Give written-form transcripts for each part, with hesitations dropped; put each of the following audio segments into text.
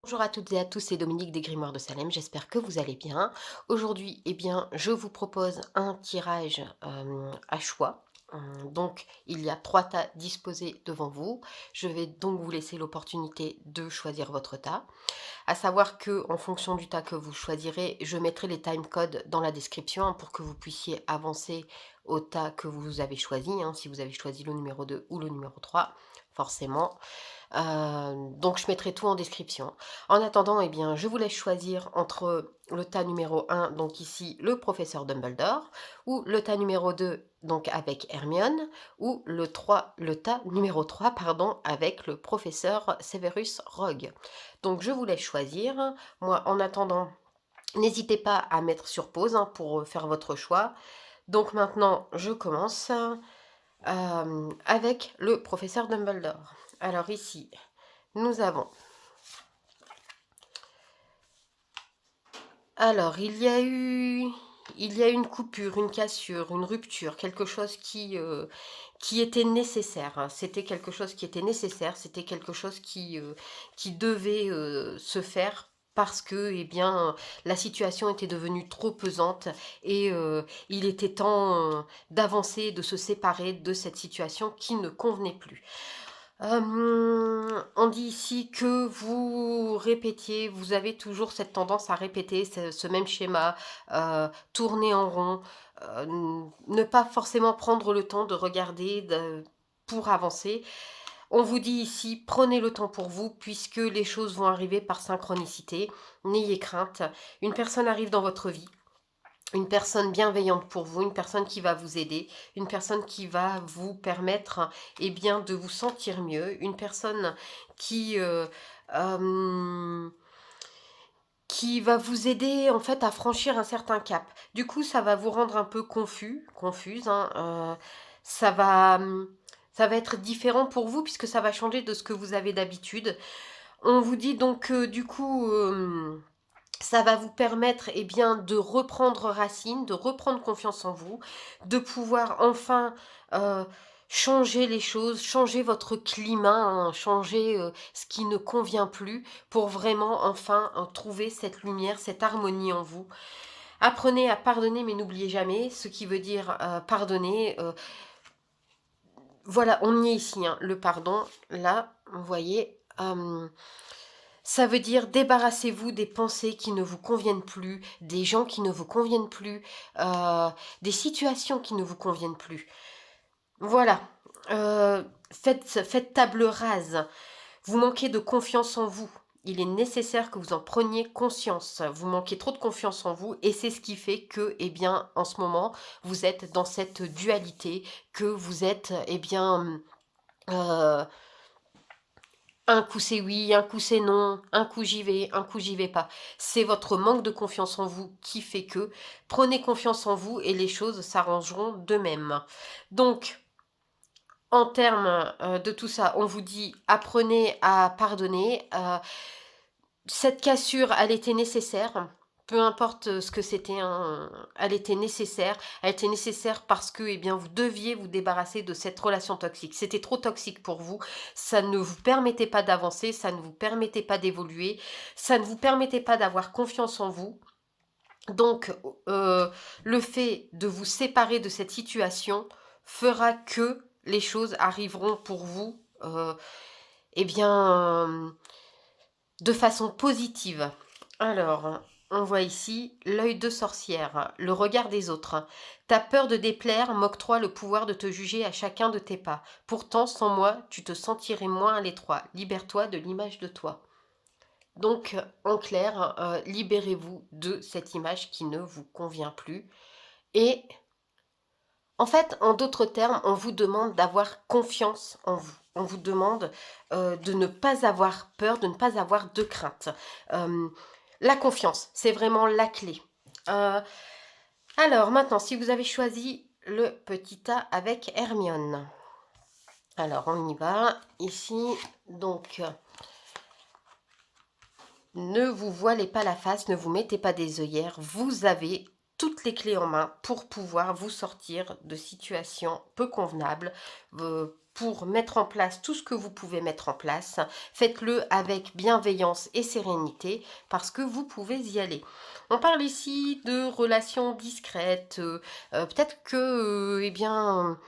Bonjour à toutes et à tous, c'est Dominique des Grimoires de Salem, j'espère que vous allez bien. Aujourd'hui, eh bien, je vous propose un tirage à choix. Donc, il y a 3 tas disposés devant vous. Je vais donc vous laisser l'opportunité de choisir votre tas. À savoir que, en fonction du tas que vous choisirez, je mettrai les time codes dans la description, hein, pour que vous puissiez avancer au tas que vous avez choisi, hein, si vous avez choisi le numéro 2 ou le numéro 3, forcément. Donc je mettrai tout en description. En attendant, eh bien, je vous laisse choisir entre le tas numéro 1, donc ici le professeur Dumbledore, ou le tas numéro 2, donc avec Hermione, ou le tas numéro 3, pardon, avec le professeur Severus Rogue. Donc je vous laisse choisir. Moi, en attendant, n'hésitez pas à mettre sur pause, hein, pour faire votre choix. Donc maintenant, je commence avec le professeur Dumbledore. Alors ici, nous avons... Alors, il y a une coupure, une cassure, une rupture, quelque chose qui était nécessaire, hein. C'était quelque chose qui était nécessaire, c'était quelque chose qui devait se faire parce que, eh bien, la situation était devenue trop pesante et il était temps d'avancer, de se séparer de cette situation qui ne convenait plus. On dit ici que vous répétiez, vous avez toujours cette tendance à répéter ce même schéma, tourner en rond, ne pas forcément prendre le temps de regarder pour avancer. On vous dit ici, prenez le temps pour vous puisque les choses vont arriver par synchronicité. N'ayez crainte, une personne arrive dans votre vie, une personne bienveillante pour vous, une personne qui va vous aider, une personne qui va vous permettre, eh bien, de vous sentir mieux, une personne qui, euh, qui va vous aider en fait à franchir un certain cap. Du coup, ça va vous rendre un peu confuse, hein, ça va être différent pour vous puisque ça va changer de ce que vous avez d'habitude. On vous dit donc du coup... ça va vous permettre, eh bien, de reprendre racine, de reprendre confiance en vous, de pouvoir enfin euh, changer les choses, changer votre climat, hein, changer ce qui ne convient plus pour vraiment enfin trouver cette lumière, cette harmonie en vous. Apprenez à pardonner mais n'oubliez jamais, ce qui veut dire pardonner. Voilà, on y est ici, hein, le pardon, là, vous voyez... ça veut dire débarrassez-vous des pensées qui ne vous conviennent plus, des gens qui ne vous conviennent plus, des situations qui ne vous conviennent plus. Voilà. Faites table rase. Vous manquez de confiance en vous. Il est nécessaire que vous en preniez conscience. Vous manquez trop de confiance en vous et c'est ce qui fait que, eh bien, en ce moment, vous êtes dans cette dualité, que vous êtes, eh bien, euh, un coup c'est oui, un coup c'est non, un coup j'y vais, un coup j'y vais pas. C'est votre manque de confiance en vous qui fait que prenez confiance en vous et les choses s'arrangeront d'eux-mêmes. Donc, en termes de tout ça, on vous dit apprenez à pardonner. Cette cassure, elle était nécessaire. Peu importe ce que c'était, hein, elle était nécessaire. Elle était nécessaire parce que, eh bien, vous deviez vous débarrasser de cette relation toxique. C'était trop toxique pour vous. Ça ne vous permettait pas d'avancer, ça ne vous permettait pas d'évoluer, ça ne vous permettait pas d'avoir confiance en vous. Donc, le fait de vous séparer de cette situation fera que les choses arriveront pour vous, eh bien, de façon positive. Alors, on voit ici l'œil de sorcière, le regard des autres. Ta peur de déplaire m'octroie le pouvoir de te juger à chacun de tes pas. Pourtant, sans moi, tu te sentirais moins à l'étroit. Libère-toi de l'image de toi. Donc, en clair, libérez-vous de cette image qui ne vous convient plus. Et en fait, en d'autres termes, on vous demande d'avoir confiance en vous. On vous demande de ne pas avoir peur, de ne pas avoir de crainte. Euh, la confiance, c'est vraiment la clé. Euh, alors maintenant, si vous avez choisi le petit tas avec Hermione. Alors, on y va. Ici, donc, ne vous voilez pas la face, ne vous mettez pas des œillères. Vous avez toutes les clés en main pour pouvoir vous sortir de situations peu convenables, pour mettre en place tout ce que vous pouvez mettre en place. Faites-le avec bienveillance et sérénité parce que vous pouvez y aller. On parle ici de relations discrètes, peut-être que, eh bien,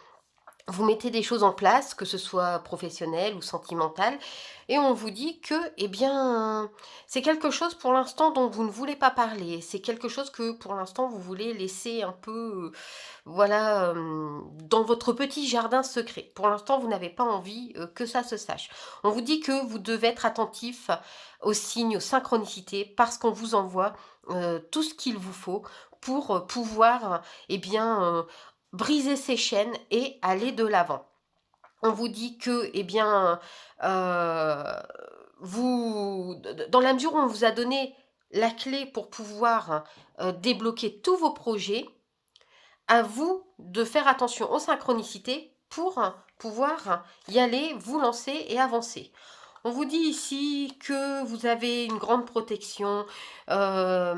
vous mettez des choses en place, que ce soit professionnel ou sentimental, et on vous dit que, eh bien, c'est quelque chose pour l'instant dont vous ne voulez pas parler. C'est quelque chose que pour l'instant vous voulez laisser un peu, voilà, dans votre petit jardin secret. Pour l'instant, vous n'avez pas envie que ça se sache. On vous dit que vous devez être attentif aux signes, aux synchronicités, parce qu'on vous envoie tout ce qu'il vous faut pour pouvoir, eh bien, briser ces chaînes et aller de l'avant. On vous dit que, eh bien, dans la mesure où on vous a donné la clé pour pouvoir débloquer tous vos projets, à vous de faire attention aux synchronicités pour pouvoir y aller, vous lancer et avancer. On vous dit ici que vous avez une grande protection, euh,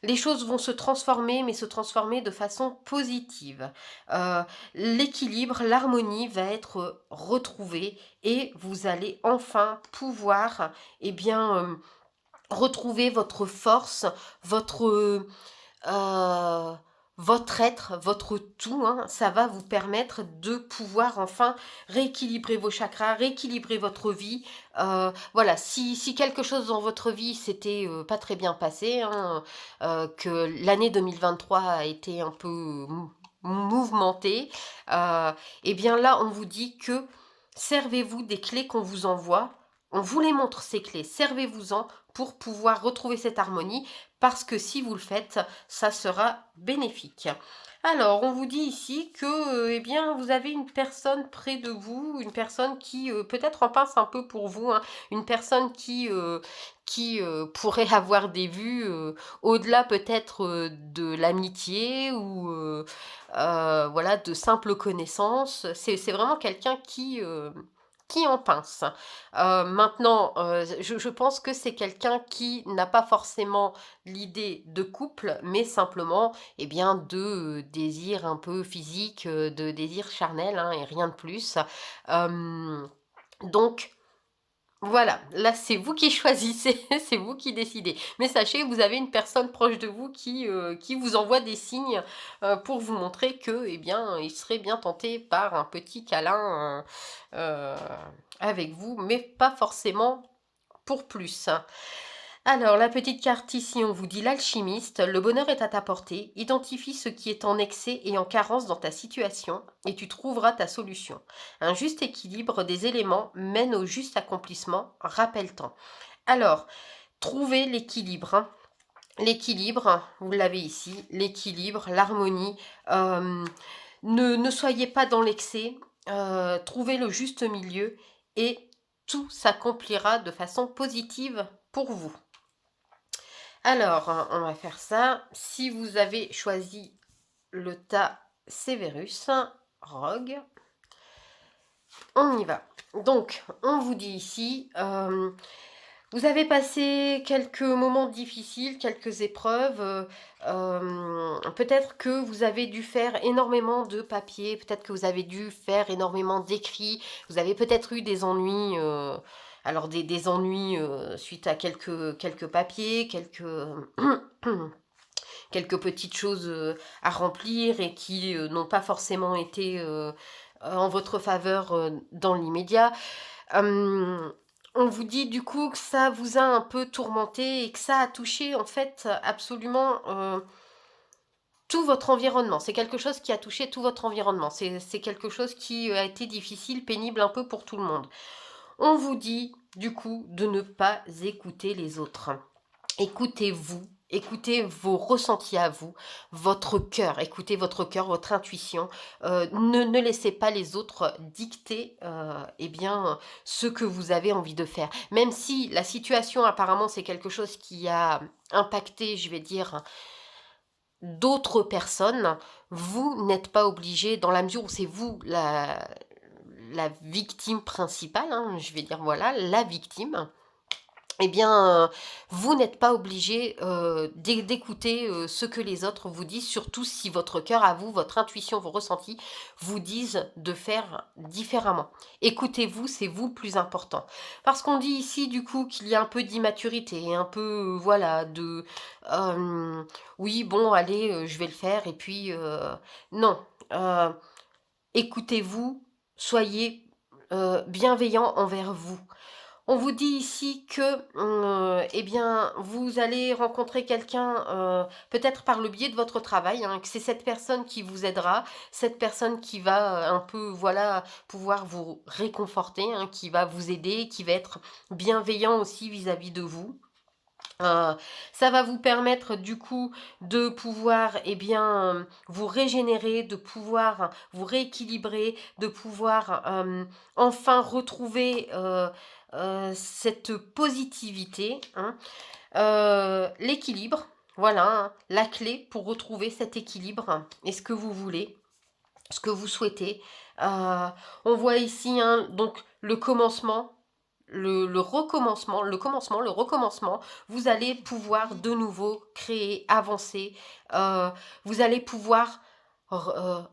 les choses vont se transformer, mais se transformer de façon positive. L'équilibre, l'harmonie va être retrouvée et vous allez enfin pouvoir, eh bien, retrouver votre force, euh, votre être, votre tout, hein. Ça va vous permettre de pouvoir enfin rééquilibrer vos chakras, rééquilibrer votre vie. Voilà, si quelque chose dans votre vie s'était pas très bien passé, hein, que l'année 2023 a été un peu mouvementée, et bien là, on vous dit que servez-vous des clés qu'on vous envoie. On vous les montre, ces clés, servez-vous-en pour pouvoir retrouver cette harmonie, parce que si vous le faites, ça sera bénéfique. Alors, on vous dit ici que, eh bien, vous avez une personne près de vous, une personne qui peut-être en pince un peu pour vous, hein, une personne qui pourrait avoir des vues au-delà peut-être de l'amitié ou voilà, de simples connaissances. C'est vraiment quelqu'un qui en pince. Maintenant, je pense que c'est quelqu'un qui n'a pas forcément l'idée de couple, mais simplement, eh bien, de désir un peu physique, de désir charnel, hein, et rien de plus. Donc, voilà, là c'est vous qui choisissez, c'est vous qui décidez. Mais sachez que vous avez une personne proche de vous qui vous envoie des signes pour vous montrer que, eh bien, il serait bien tenté par un petit câlin avec vous, mais pas forcément pour plus. Alors, la petite carte ici, on vous dit l'alchimiste, le bonheur est à ta portée, identifie ce qui est en excès et en carence dans ta situation et tu trouveras ta solution. Un juste équilibre des éléments mène au juste accomplissement, rappelle-t'en. Alors, trouvez l'équilibre, hein. L'équilibre, vous l'avez ici, l'équilibre, l'harmonie. Ne soyez pas dans l'excès, trouvez le juste milieu et tout s'accomplira de façon positive pour vous. Alors, on va faire ça. Si vous avez choisi le tas Severus, Rogue, on y va. Donc, on vous dit ici, vous avez passé quelques moments difficiles, quelques épreuves. Peut-être que vous avez dû faire énormément de papiers, peut-être que vous avez dû faire énormément d'écrits, vous avez peut-être eu des ennuis. Alors des ennuis suite à quelques papiers, quelques petites choses à remplir et qui n'ont pas forcément été en votre faveur dans l'immédiat. On vous dit du coup que ça vous a un peu tourmenté et que ça a touché en fait absolument tout votre environnement. C'est quelque chose qui a touché tout votre environnement. C'est quelque chose qui a été difficile, pénible un peu pour tout le monde. On vous dit du coup de ne pas écouter les autres. Écoutez-vous, écoutez vos ressentis à vous, votre cœur, écoutez votre cœur, votre intuition. Ne laissez pas les autres dicter eh bien, ce que vous avez envie de faire. Même si la situation apparemment c'est quelque chose qui a impacté, je vais dire, d'autres personnes, vous n'êtes pas obligé, dans la mesure où c'est vous la victime principale, hein, je vais dire voilà, la victime. eh bien, vous n'êtes pas obligé, d'écouter, ce que les autres vous disent, surtout si votre cœur à vous, votre intuition, vos ressentis vous disent de faire différemment. Écoutez-vous, c'est vous le plus important. Parce qu'on dit ici, du coup, qu'il y a un peu d'immaturité, un peu, voilà, de, hem, «Oui, bon, allez, je vais le faire» et puis, non, heu, écoutez-vous, soyez, bienveillant envers vous. On vous dit ici que, eh bien, vous allez rencontrer quelqu'un, peut-être par le biais de votre travail, hein, que c'est cette personne qui vous aidera, cette personne qui va, un peu, voilà, pouvoir vous réconforter, hein, qui va vous aider, qui va être bienveillant aussi vis-à-vis de vous. Heu, Ça va vous permettre du coup de pouvoir, eh bien, vous régénérer, de pouvoir vous rééquilibrer, de pouvoir, enfin retrouver, cette positivité, hein. L'équilibre, voilà, hein, la clé pour retrouver cet équilibre et ce que vous voulez, ce que vous souhaitez. On voit ici, hein, donc le commencement, le recommencement, le commencement, le recommencement, vous allez pouvoir de nouveau créer, avancer, vous allez pouvoir r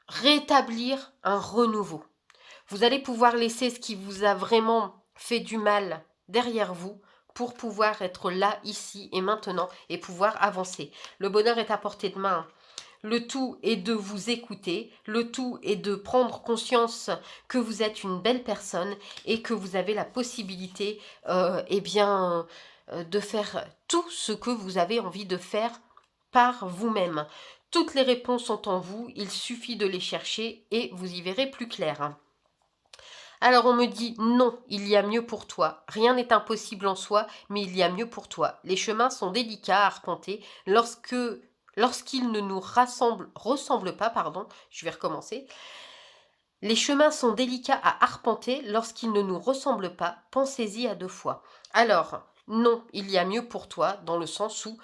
rétablir un renouveau. Vous allez pouvoir laisser ce qui vous a vraiment fait du mal derrière vous pour pouvoir être là, ici et maintenant et pouvoir avancer. Le bonheur est à portée de main. Le tout est de vous écouter, le tout est de prendre conscience que vous êtes une belle personne et que vous avez la possibilité, eh bien, de faire tout ce que vous avez envie de faire par vous-même. Toutes les réponses sont en vous, il suffit de les chercher et vous y verrez plus clair. Alors on me dit non, il y a mieux pour toi. Rien n'est impossible en soi, mais il y a mieux pour toi. Les chemins sont délicats à arpenter lorsqu'ils ne nous ressemblent pas, pardon, je vais recommencer. Les chemins sont délicats à arpenter lorsqu'ils ne nous ressemblent pas. Pensez-y à deux fois. Alors, non, il y a mieux pour toi, dans le sens où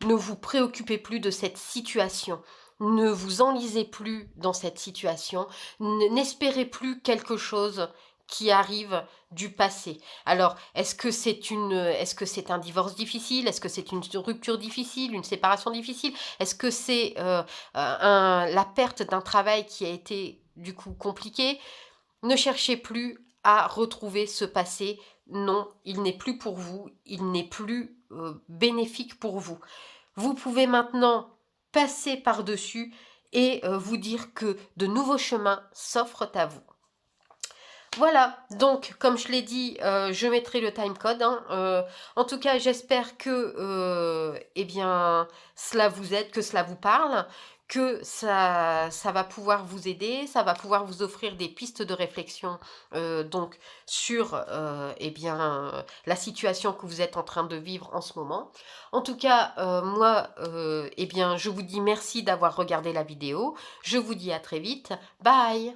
ne vous préoccupez plus de cette situation. Ne vous enlisez plus dans cette situation. N'espérez plus quelque chose qui arrive du passé. Alors, est-ce que c'est un divorce difficile? Est-ce que c'est une rupture difficile? Une séparation difficile? Est-ce que c'est la perte d'un travail qui a été du coup compliqué? Ne cherchez plus à retrouver ce passé. Non, il n'est plus pour vous. Il n'est plus bénéfique pour vous. Vous pouvez maintenant passer par-dessus et vous dire que de nouveaux chemins s'offrent à vous. Voilà, donc comme je l'ai dit, je mettrai le timecode, hein, en tout cas, j'espère que, eh bien, cela vous aide, que cela vous parle, que ça va pouvoir vous aider, ça va pouvoir vous offrir des pistes de réflexion, donc sur, eh bien, la situation que vous êtes en train de vivre en ce moment. En tout cas, moi, eh bien, je vous dis merci d'avoir regardé la vidéo. Je vous dis à très vite. Bye!